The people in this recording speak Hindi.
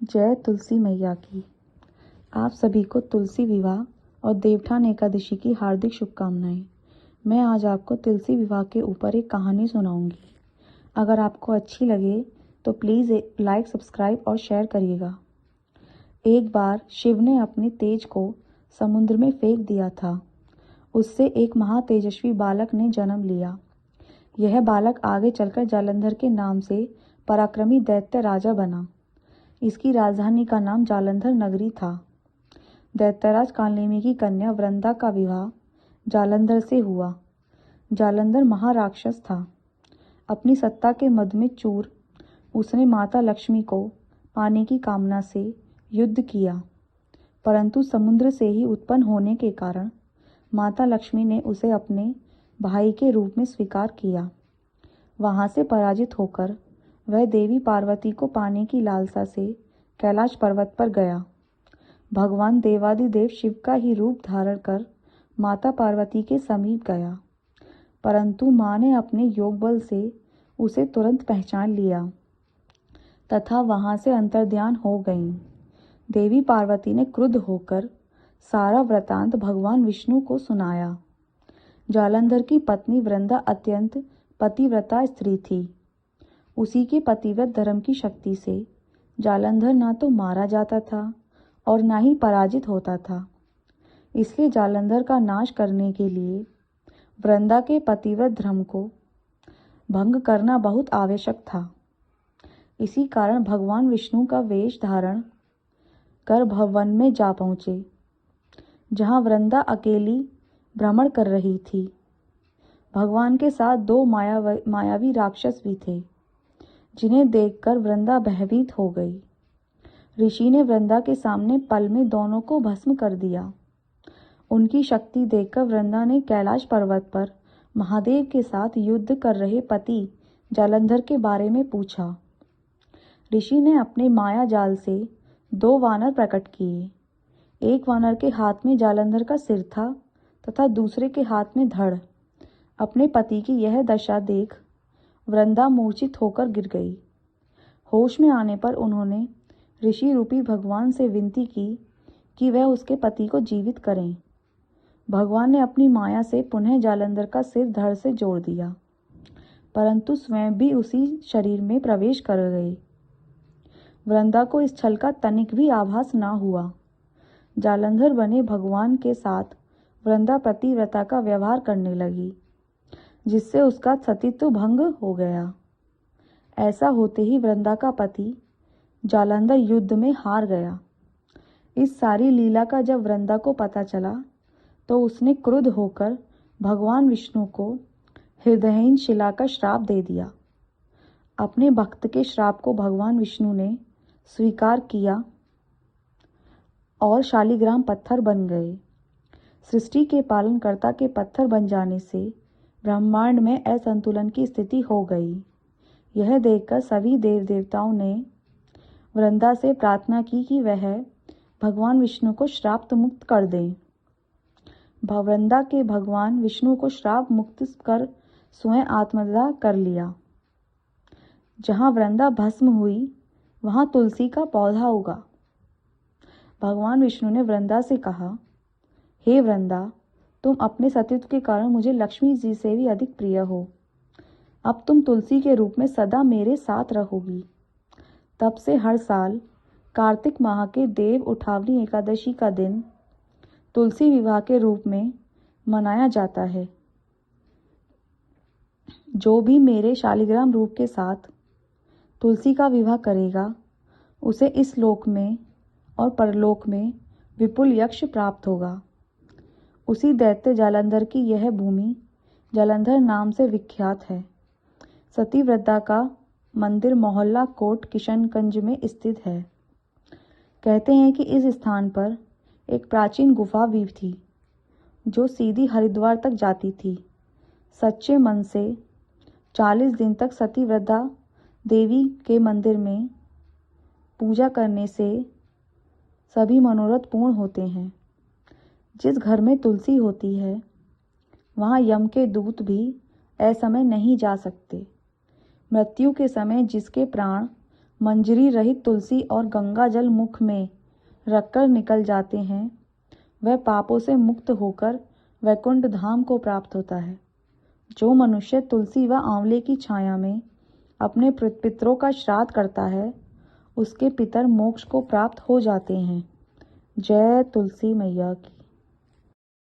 जय तुलसी मैया की। आप सभी को तुलसी विवाह और देवठान एकादशी की हार्दिक शुभकामनाएं। मैं आज आपको तुलसी विवाह के ऊपर एक कहानी सुनाऊंगी। अगर आपको अच्छी लगे तो प्लीज़ लाइक, सब्सक्राइब और शेयर करिएगा। एक बार शिव ने अपने तेज को समुद्र में फेंक दिया था। उससे एक महातेजस्वी बालक ने जन्म लिया। यह बालक आगे चलकर जालंधर के नाम से पराक्रमी दैत्य राजा बना। इसकी राजधानी का नाम जालंधर नगरी था। दैत्यराज कालनेमी की कन्या वृंदा का विवाह जालंधर से हुआ। जालंधर महाराक्षस था। अपनी सत्ता के मद में चूर उसने माता लक्ष्मी को पाने की कामना से युद्ध किया, परंतु समुद्र से ही उत्पन्न होने के कारण माता लक्ष्मी ने उसे अपने भाई के रूप में स्वीकार किया। वहां से पराजित होकर वह देवी पार्वती को पाने की लालसा से कैलाश पर्वत पर गया। भगवान देवादिदेव शिव का ही रूप धारण कर माता पार्वती के समीप गया, परंतु मां ने अपने योग बल से उसे तुरंत पहचान लिया तथा वहां से अंतर्ध्यान हो गईं। देवी पार्वती ने क्रुद्ध होकर सारा वृतांत भगवान विष्णु को सुनाया। जालंधर की पत्नी वृंदा अत्यंत पतिव्रता स्त्री थी। उसी के पतिव्रत धर्म की शक्ति से जालंधर ना तो मारा जाता था और ना ही पराजित होता था। इसलिए जालंधर का नाश करने के लिए वृंदा के पतिव्रत धर्म को भंग करना बहुत आवश्यक था। इसी कारण भगवान विष्णु का वेश धारण कर भवन में जा पहुंचे, जहां वृंदा अकेली भ्रमण कर रही थी। भगवान के साथ दो मायावी राक्षस भी थे, जिन्हें देखकर वृंदा भयभीत हो गई। ऋषि ने वृंदा के सामने पल में दोनों को भस्म कर दिया। उनकी शक्ति देखकर वृंदा ने कैलाश पर्वत पर महादेव के साथ युद्ध कर रहे पति जालंधर के बारे में पूछा। ऋषि ने अपने माया जाल से दो वानर प्रकट किए। एक वानर के हाथ में जालंधर का सिर था तथा दूसरे के हाथ में धड़। अपने पति की यह दशा देख वृंदा मूर्छित होकर गिर गई। होश में आने पर उन्होंने ऋषि रूपी भगवान से विनती की कि वह उसके पति को जीवित करें। भगवान ने अपनी माया से पुनः जालंधर का सिर धड़ से जोड़ दिया, परंतु स्वयं भी उसी शरीर में प्रवेश कर गए। वृंदा को इस छल का तनिक भी आभास न हुआ। जालंधर बने भगवान के साथ वृंदा पतिव्रता का व्यवहार करने लगी, जिससे उसका सतीत्व भंग हो गया। ऐसा होते ही वृंदा का पति जालंधर युद्ध में हार गया। इस सारी लीला का जब वृंदा को पता चला तो उसने क्रुद्ध होकर भगवान विष्णु को हृदयहीन शिला का श्राप दे दिया। अपने भक्त के श्राप को भगवान विष्णु ने स्वीकार किया और शालिग्राम पत्थर बन गए। सृष्टि के पालनकर्ता के पत्थर बन जाने से ब्रह्मांड में असंतुलन की स्थिति हो गई। यह देखकर सभी देव देवताओं ने वृंदा से प्रार्थना की कि वह भगवान विष्णु को श्राप मुक्त कर दें। वृंदा के भगवान विष्णु को श्राप मुक्त कर स्वयं आत्मदाह कर लिया। जहां वृंदा भस्म हुई वहां तुलसी का पौधा उगा। भगवान विष्णु ने वृंदा से कहा, हे वृंदा, तुम अपने सतीत्व के कारण मुझे लक्ष्मी जी से भी अधिक प्रिय हो। अब तुम तुलसी के रूप में सदा मेरे साथ रहोगी। तब से हर साल कार्तिक माह के देव उठावनी एकादशी का दिन तुलसी विवाह के रूप में मनाया जाता है। जो भी मेरे शालिग्राम रूप के साथ तुलसी का विवाह करेगा, उसे इस लोक में और परलोक में विपुल यश प्राप्त होगा। उसी दैत्य जालंधर की यह भूमि जालंधर नाम से विख्यात है। सती वृंदा का मंदिर मोहल्ला कोट किशनगंज में स्थित है। कहते हैं कि इस स्थान पर एक प्राचीन गुफा भी थी, जो सीधी हरिद्वार तक जाती थी। सच्चे मन से 40 दिन तक सती वृंदा देवी के मंदिर में पूजा करने से सभी मनोरथ पूर्ण होते हैं। जिस घर में तुलसी होती है, वहाँ यम के दूत भी असमय नहीं जा सकते। मृत्यु के समय जिसके प्राण मंजरी रहित तुलसी और गंगा जल मुख में रखकर निकल जाते हैं, वह पापों से मुक्त होकर वैकुंठ धाम को प्राप्त होता है। जो मनुष्य तुलसी व आंवले की छाया में अपने पितरों का श्राद्ध करता है, उसके पितर मोक्ष को प्राप्त हो जाते हैं। जय तुलसी मैया की।